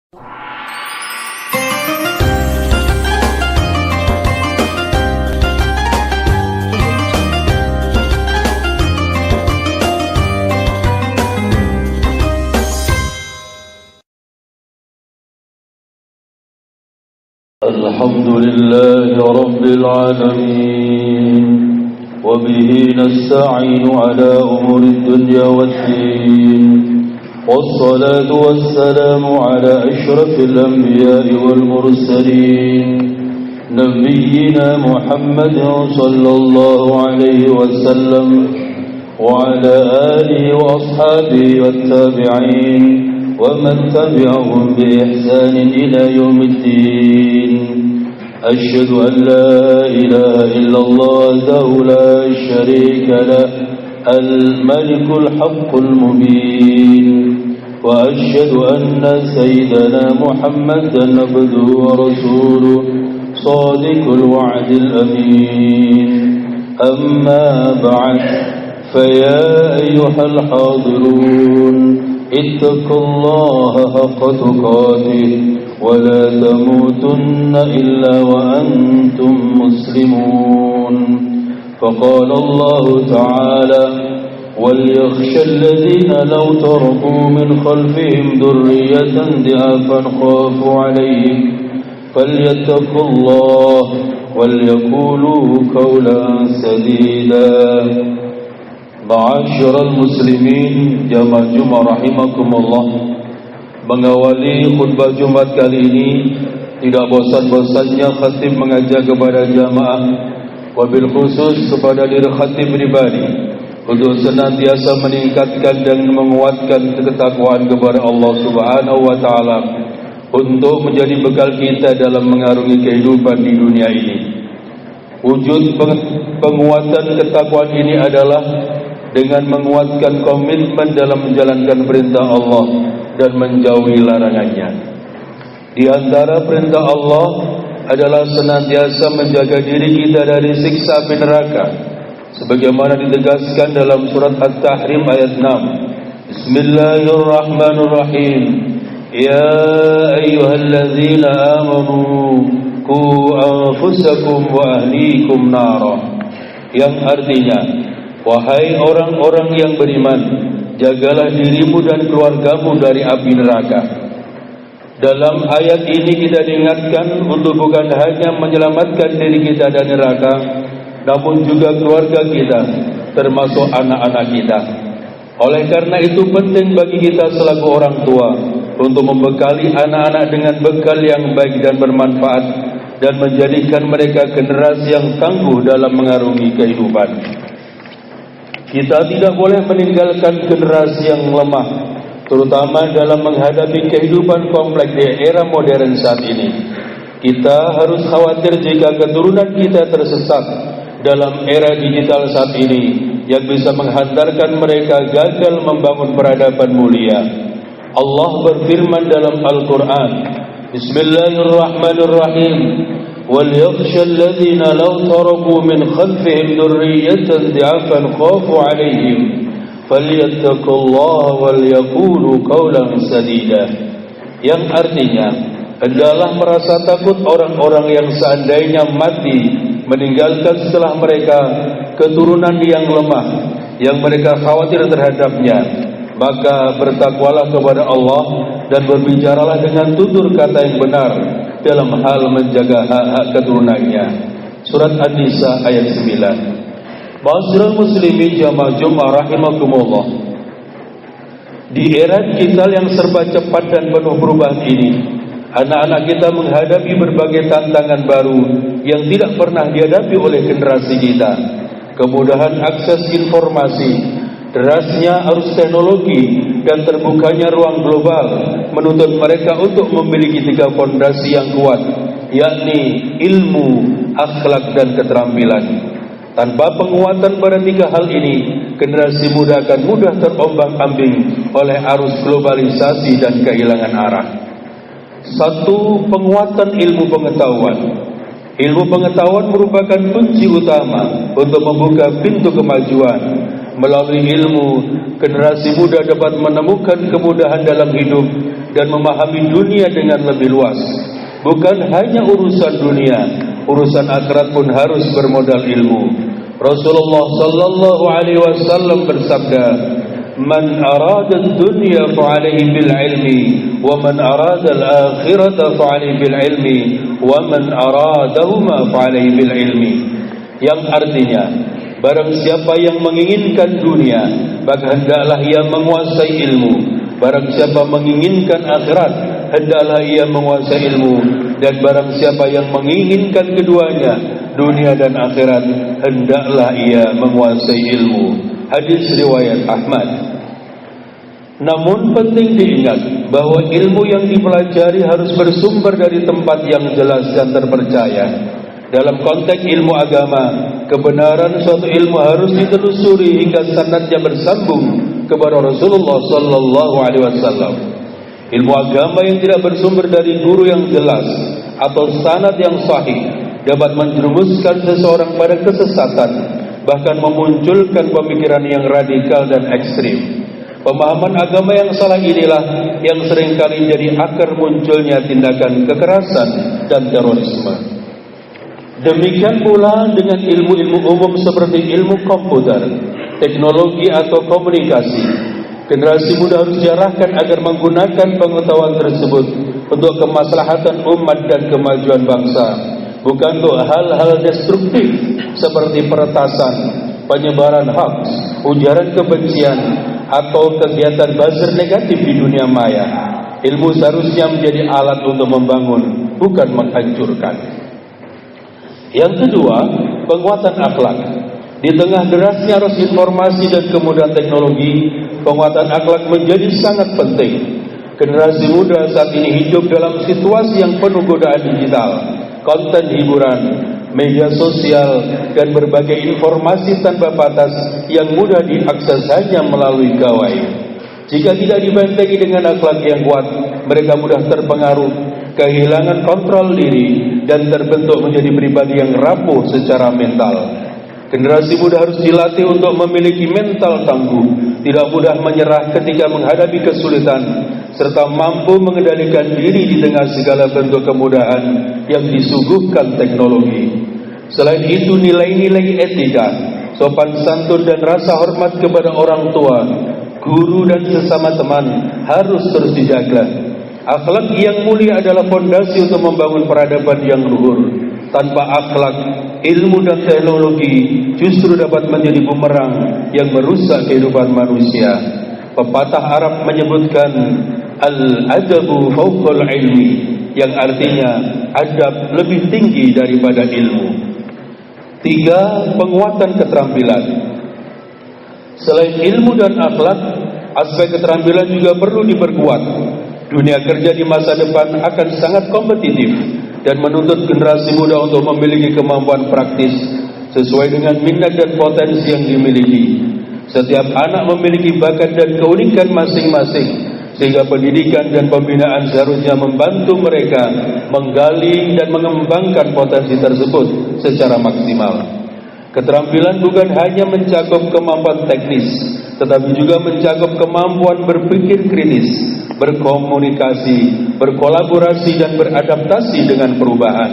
الحمد لله رب العالمين وبه نستعين على أمور الدنيا والدين والصلاة والسلام على أشرف الأنبياء والمرسلين نبينا محمد صلى الله عليه وسلم وعلى آله وأصحابه والتابعين ومن تبعهم بإحسان إلى يوم الدين أشهد أن لا إله إلا الله وحده لا شريك له الملك الحق المبين وأشهد أن سيدنا محمدا عبده ورسوله صادق الوعد الأمين أما بعد فيا أيها الحاضرون اتقوا الله حق تقاته ولا تموتن إلا وأنتم مسلمون فقال الله تعالى وليخشى الذين لو تركوا من خلفهم ذرية ضعافا خافوا عليهم فليتقوا الله وليقولوا قولا سديدا. Ma'asyiral muslimin jamaah Jumat rahimakumullah. Mengawali khutbah Jumat kali ini tidak bosan-bosannya khatib mengajak kepada jamaah, wabil khusus kepada diri khatib pribadi, untuk senantiasa meningkatkan dan menguatkan ketakwaan kepada Allah Subhanahu wa taala untuk menjadi bekal kita dalam mengarungi kehidupan di dunia ini. Wujud penguatan ketakwaan ini adalah dengan menguatkan komitmen dalam menjalankan perintah Allah dan menjauhi larangannya. Di antara perintah Allah adalah senantiasa menjaga diri kita dari siksa api neraka, sebagaimana ditegaskan dalam surat At-Tahrim ayat 6. Bismillahirrahmanirrahim. Ya ayyuhallazina amanu qu anfusakum wa ahlikum nara. Yang artinya, wahai orang-orang yang beriman, jagalah dirimu dan keluargamu dari api neraka. Dalam ayat ini kita diingatkan untuk bukan hanya menyelamatkan diri kita dari neraka, namun juga keluarga kita, termasuk anak-anak kita. Oleh karena itu penting bagi kita selaku orang tua untuk membekali anak-anak dengan bekal yang baik dan bermanfaat, dan menjadikan mereka generasi yang tangguh dalam mengarungi kehidupan. Kita tidak boleh meninggalkan generasi yang lemah, terutama dalam menghadapi kehidupan kompleks di era modern saat ini. Kita harus khawatir jika keturunan kita tersesat dalam era digital saat ini, yang bisa menghantarkan mereka gagal membangun peradaban mulia. Allah berfirman dalam Al-Quran, Bismillahirrahmanirrahim. وَلْيَخْشَى الَّذِينَ لَوْ تَرَكُوا مِنْ خَلْفِهِمْ ذُرِّيَّةً ضِعَافًا خَافُوا عَلَيْهِمْ فَلْيَتَّقُوا اللَّهَ وَلْيَقُولُوا قَوْلًا سَدِيدًا. Yang artinya, hendaklah merasa takut orang-orang yang seandainya mati meninggalkan setelah mereka keturunan yang lemah, yang mereka khawatir terhadapnya, maka bertakwalah kepada Allah dan berbicaralah dengan tutur kata yang benar dalam hal menjaga hak-hak keturunannya. Surat An-Nisa ayat 9. Ma'asyiral muslimin jamaah Jumat rahimakumullah. Di era digital yang serba cepat dan penuh perubahan ini, anak-anak kita menghadapi berbagai tantangan baru yang tidak pernah dihadapi oleh generasi kita. Kemudahan akses informasi, derasnya arus teknologi, dan terbukanya ruang global menuntut mereka untuk memiliki 3 fondasi yang kuat, yakni ilmu, akhlak, dan keterampilan. Tanpa penguatan pada 3 hal ini, generasi muda akan mudah terombang-ambing oleh arus globalisasi dan kehilangan arah. 1. Penguatan ilmu pengetahuan. Ilmu pengetahuan merupakan kunci utama untuk membuka pintu kemajuan. Melalui ilmu, generasi muda dapat menemukan kemudahan dalam hidup dan memahami dunia dengan lebih luas. Bukan hanya urusan dunia, urusan akhirat pun harus bermodal ilmu. Rasulullah sallallahu alaihi wasallam bersabda, "Man arada ad-dunya fa'alaihi bil ilmi, wa man arada al-akhirata fa'alaihi bil ilmi, wa man aradahuma fa'alaihi bil ilmi." Yang artinya, barang siapa yang menginginkan dunia, maka hendaklah ia menguasai ilmu. Barang siapa menginginkan akhirat, hendaklah ia menguasai ilmu. Dan barang siapa yang menginginkan keduanya, dunia dan akhirat, hendaklah ia menguasai ilmu. Hadis riwayat Ahmad. Namun penting diingat bahwa ilmu yang dipelajari harus bersumber dari tempat yang jelas dan terpercaya. Dalam konteks ilmu agama, kebenaran suatu ilmu harus ditelusuri hingga sanadnya bersambung kepada Rasulullah sallallahu alaihi wasallam. Ilmu agama yang tidak bersumber dari guru yang jelas atau sanad yang sahih dapat menjerumuskan seseorang pada kesesatan, bahkan memunculkan pemikiran yang radikal dan ekstrim. Pemahaman agama yang salah inilah yang seringkali jadi akar munculnya tindakan kekerasan dan terorisme. Demikian pula dengan ilmu-ilmu umum seperti ilmu komputer, teknologi atau komunikasi. Generasi muda harus diarahkan agar menggunakan pengetahuan tersebut untuk kemaslahatan umat dan kemajuan bangsa, bukan untuk hal-hal destruktif seperti peretasan, penyebaran hoax, ujaran kebencian, atau kegiatan buzzer negatif di dunia maya. Ilmu seharusnya menjadi alat untuk membangun, bukan menghancurkan. Yang kedua, penguatan akhlak. Di tengah derasnya arus informasi dan kemudahan teknologi, penguatan akhlak menjadi sangat penting. Generasi muda saat ini hidup dalam situasi yang penuh godaan digital, konten hiburan, media sosial, dan berbagai informasi tanpa batas yang mudah diakses hanya melalui gawai. Jika tidak dibentengi dengan akhlak yang kuat, mereka mudah terpengaruh, kehilangan kontrol diri, dan terbentuk menjadi pribadi yang rapuh secara mental. Generasi muda harus dilatih untuk memiliki mental tangguh, tidak mudah menyerah ketika menghadapi kesulitan, serta mampu mengendalikan diri di tengah segala bentuk kemudahan yang disuguhkan teknologi. Selain itu, nilai-nilai etika, sopan santun dan rasa hormat kepada orang tua, guru dan sesama teman harus terus dijaga. Akhlak yang mulia adalah fondasi untuk membangun peradaban yang luhur. Tanpa akhlak, ilmu dan teknologi justru dapat menjadi bumerang yang merusak kehidupan manusia. Pepatah Arab menyebutkan al-adabu fawqal ilmi, yang artinya adab lebih tinggi daripada ilmu. 3. Penguatan keterampilan. Selain ilmu dan akhlak, aspek keterampilan juga perlu diperkuat. Dunia kerja di masa depan akan sangat kompetitif dan menuntut generasi muda untuk memiliki kemampuan praktis sesuai dengan minat dan potensi yang dimiliki. Setiap anak memiliki bakat dan keunikan masing-masing, sehingga pendidikan dan pembinaan seharusnya membantu mereka menggali dan mengembangkan potensi tersebut secara maksimal. Keterampilan bukan hanya mencakup kemampuan teknis, tetapi juga mencakup kemampuan berpikir kritis, berkomunikasi, berkolaborasi, dan beradaptasi dengan perubahan.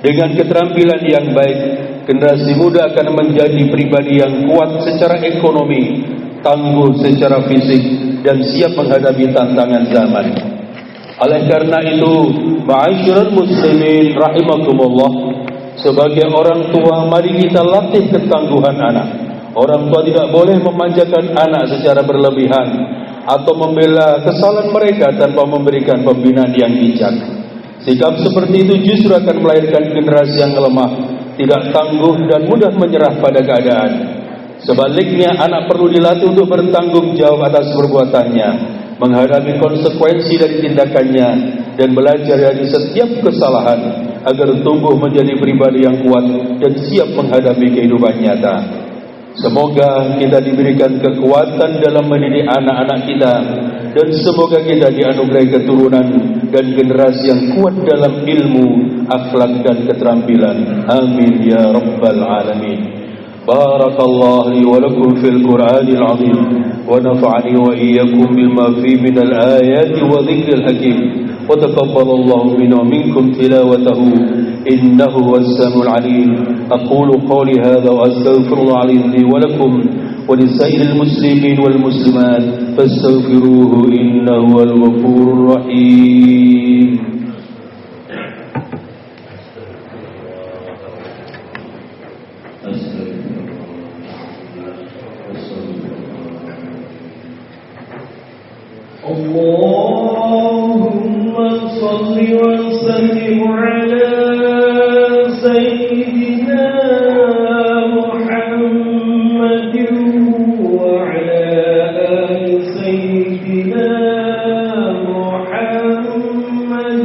Dengan keterampilan yang baik, generasi muda akan menjadi pribadi yang kuat secara ekonomi, tangguh secara fisik, dan siap menghadapi tantangan zaman. Oleh karena itu, ma'asyiral muslimin rahimakumullah, sebagai orang tua, mari kita latih ketangguhan anak. Orang tua tidak boleh memanjakan anak secara berlebihan atau membela kesalahan mereka tanpa memberikan pembinaan yang bijak. Sikap seperti itu justru akan melahirkan generasi yang lemah, tidak tangguh, dan mudah menyerah pada keadaan. Sebaliknya, anak perlu dilatih untuk bertanggung jawab atas perbuatannya, menghadapi konsekuensi dari tindakannya, dan belajar dari setiap kesalahan agar tumbuh menjadi pribadi yang kuat dan siap menghadapi kehidupan nyata. Semoga kita diberikan kekuatan dalam mendidik anak-anak kita, dan semoga kita dianugerahi keturunan dan generasi yang kuat dalam ilmu, akhlak, dan keterampilan. Amin ya rabbal alamin. بارك الله لي ولكم في القرآن العظيم ونفعني وإياكم بما فيه من الآيات وذكر الحكيم وتقبل الله منا ومنكم تلاوته إنه هو السميع العليم. أقول قولي هذا وأستغفر الله العظيم لي ولكم ولسائر المسلمين والمسلمات فاستغفروه إنه هو الغفور الرحيم. اللهم صل وسلم على سيدنا محمد وعلى آل سيدنا محمد.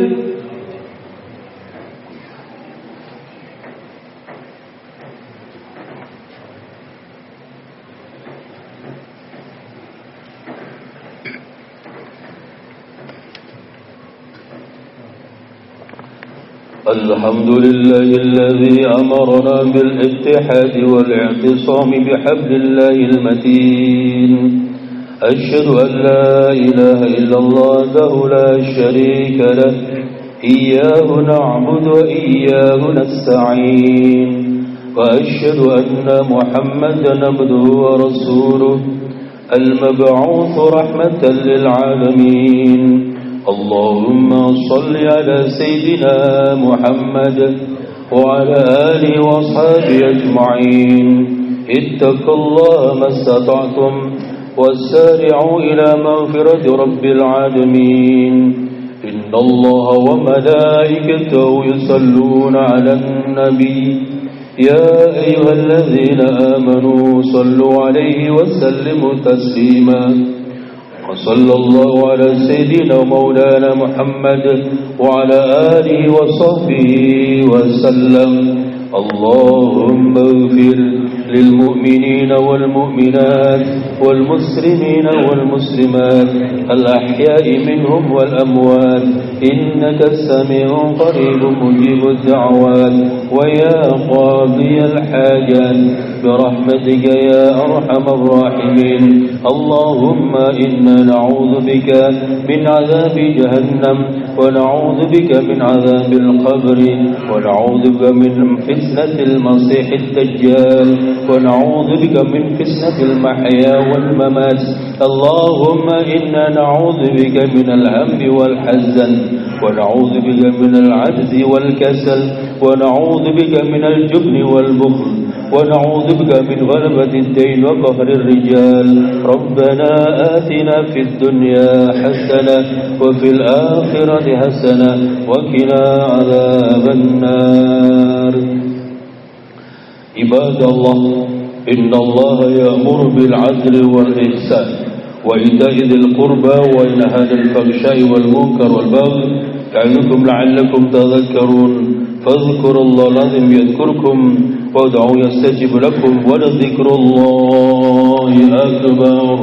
الحمد لله الذي أمرنا بالاتحاد والاعتصام بحبل الله المتين. أشهد أن لا إله إلا الله وحده لا شريك له إياه نعبد وإياه نستعين. وأشهد أن محمدا عبده ورسوله المبعوث رحمة للعالمين. اللهم صل على سيدنا محمد وعلى آله وأصحابه أجمعين. اتقوا الله ما استطعتم وسارعوا إلى مغفرة رب العالمين. إن الله وملائكته يصلون على النبي يا أيها الذين آمنوا صلوا عليه وسلموا تسليما. وصلى الله على سيدنا ومولانا محمد وعلى آله وصحبه وسلم. اللهم اغفر للمؤمنين والمؤمنات والمسلمين والمسلمات الأحياء منهم والأموات إنك سميع قريب مجيب الدعوات ويا قاضي الحاجات برحمتك يا أرحم الراحمين. اللهم إنا نعوذ بك من عذاب جهنم ونعوذ بك من عذاب القبر ونعوذ بك من فتنة المسيح الدجال ونعوذ بك من فتنة المحيا والممات. اللهم إنا نعوذ بك من الهم والحزن ونعوذ بك من العجز والكسل ونعوذ بك من الجبن والبخل ونعوذ بك من غلبة الدين وقهر الرجال. ربنا آتنا في الدنيا حسنة وفي الآخرة حسنة وقنا عذاب النار. عباد الله إن الله يأمر بالعدل والإحسان وإيتاء ذي القربى وينهى عن الفحشاء والمنكر والبغي يعظكم لعلكم تذكرون. فاذكروا الله العظيم يذكركم وادعوا يستجب لكم ولذكر الله أكبر.